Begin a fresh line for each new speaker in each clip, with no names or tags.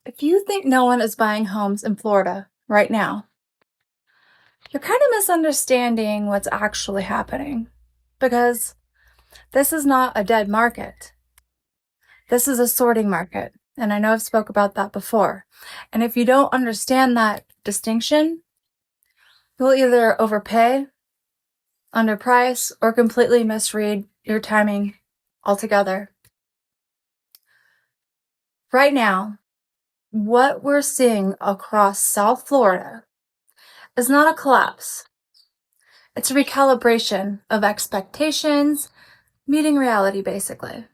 If you think no one is buying homes in Florida right now, you're kind of misunderstanding what's actually happening because this is not a dead market. This is a sorting market. And I know I've spoke about that before. And if you don't understand that distinction, you'll either overpay, underprice, or completely misread your timing altogether. Right now, what we're seeing across South Florida is not a collapse. It's a recalibration of expectations, meeting reality, basically.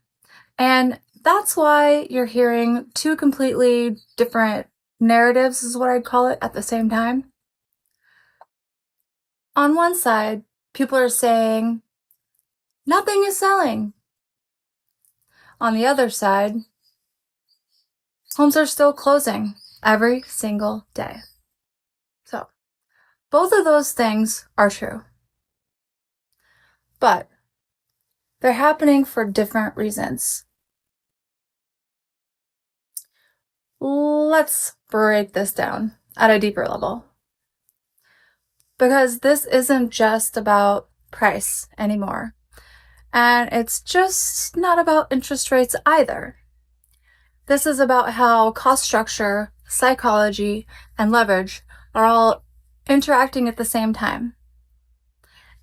And that's why you're hearing two completely different narratives, is what I'd call it, at the same time. On one side, people are saying, nothing is selling. On the other side, homes are still closing every single day. So, both of those things are true. But they're happening for different reasons. Let's break this down at a deeper level. Because this isn't just about price anymore. And it's just not about interest rates either. This is about how cost structure, psychology, and leverage are all interacting at the same time.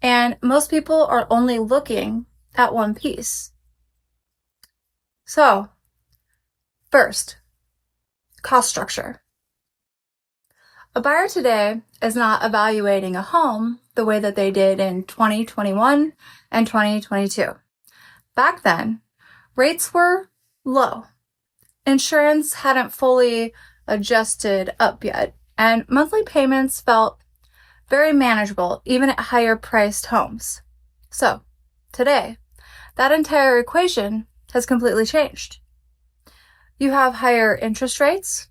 And most people are only looking at one piece. So, first, cost structure. A buyer today is not evaluating a home the way that they did in 2021 and 2022. Back then, rates were low. Insurance hadn't fully adjusted up yet, and monthly payments felt very manageable, even at higher priced homes. So, today, that entire equation has completely changed. You have higher interest rates,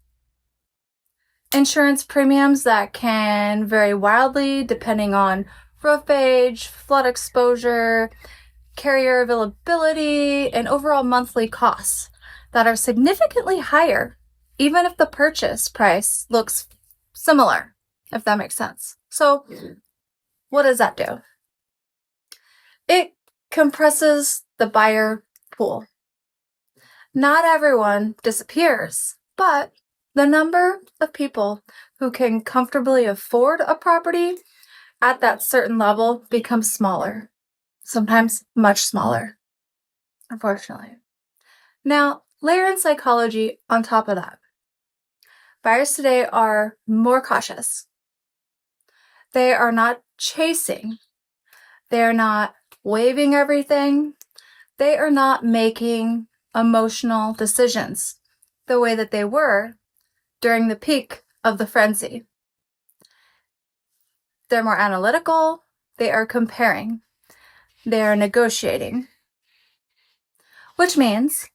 insurance premiums that can vary wildly depending on roof age, flood exposure, carrier availability, and overall monthly costs that are significantly higher, even if the purchase price looks similar, if that makes sense. So, what does that do? It compresses the buyer pool. Not everyone disappears, but the number of people who can comfortably afford a property at that certain level becomes smaller, sometimes much smaller, unfortunately. Now, layer in psychology on top of that. Buyers today are more cautious. They are not chasing. They are not waiving everything. They are not making emotional decisions the way that they were during the peak of the frenzy. They're more analytical. They are comparing. They are negotiating. Which means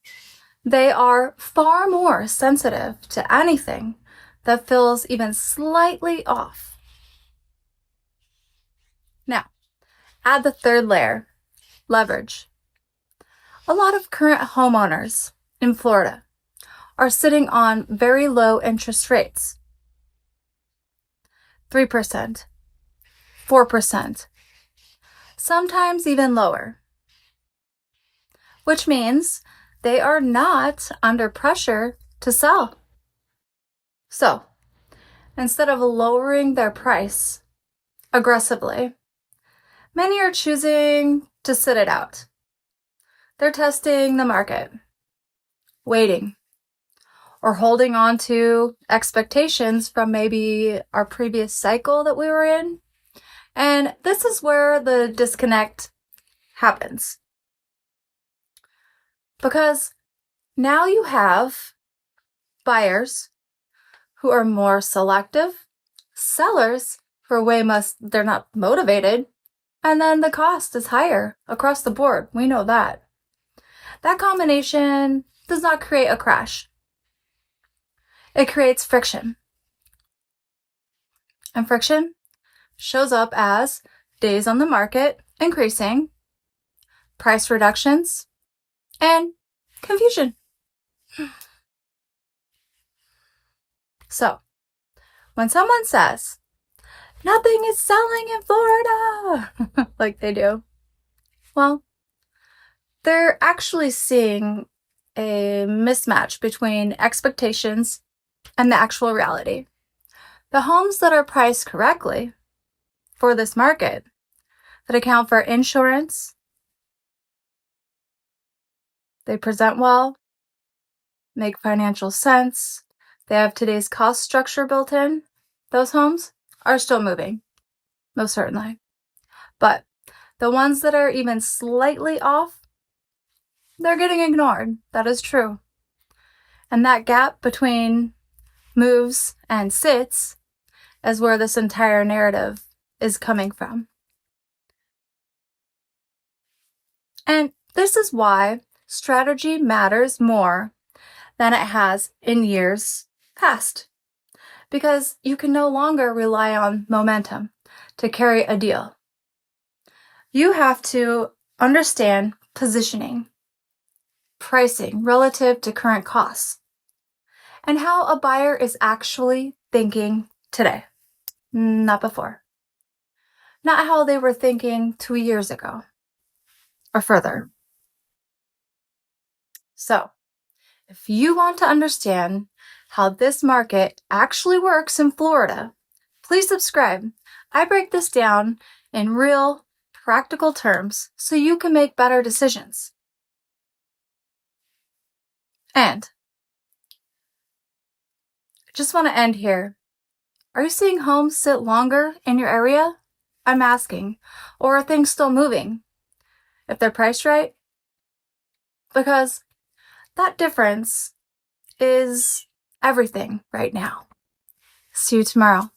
they are far more sensitive to anything that feels even slightly off. Now, add the third layer, leverage. A lot of current homeowners in Florida are sitting on very low interest rates. 3%, 4%, sometimes even lower. Which means they are not under pressure to sell. So, instead of lowering their price aggressively, many are choosing to sit it out. They're testing the market, waiting, or holding on to expectations from maybe our previous cycle that we were in. And this is where the disconnect happens. Because now you have buyers who are more selective, sellers who are they're not motivated, and then the cost is higher across the board. We know that. That combination does not create a crash. It creates friction. And friction shows up as days on the market increasing, price reductions, and confusion. So, when someone says, nothing is selling in Florida, like they do, well, they're actually seeing a mismatch between expectations and the actual reality. The homes that are priced correctly for this market, that account for insurance, they present well, make financial sense, they have today's cost structure built in, those homes are still moving, most certainly. But the ones that are even slightly off, they're getting ignored. That is true. And that gap between moves and sits is where this entire narrative is coming from. And this is why strategy matters more than it has in years past. Because you can no longer rely on momentum to carry a deal. You have to understand positioning, pricing relative to current costs, and how a buyer is actually thinking today, not before. Not how they were thinking 2 years ago or further. So, if you want to understand how this market actually works in Florida, please subscribe. I break this down in real, practical terms so you can make better decisions. And I just want to end here. Are you seeing homes sit longer in your area? I'm asking. Or are things still moving? If they're priced right? Because that difference is everything right now. See you tomorrow.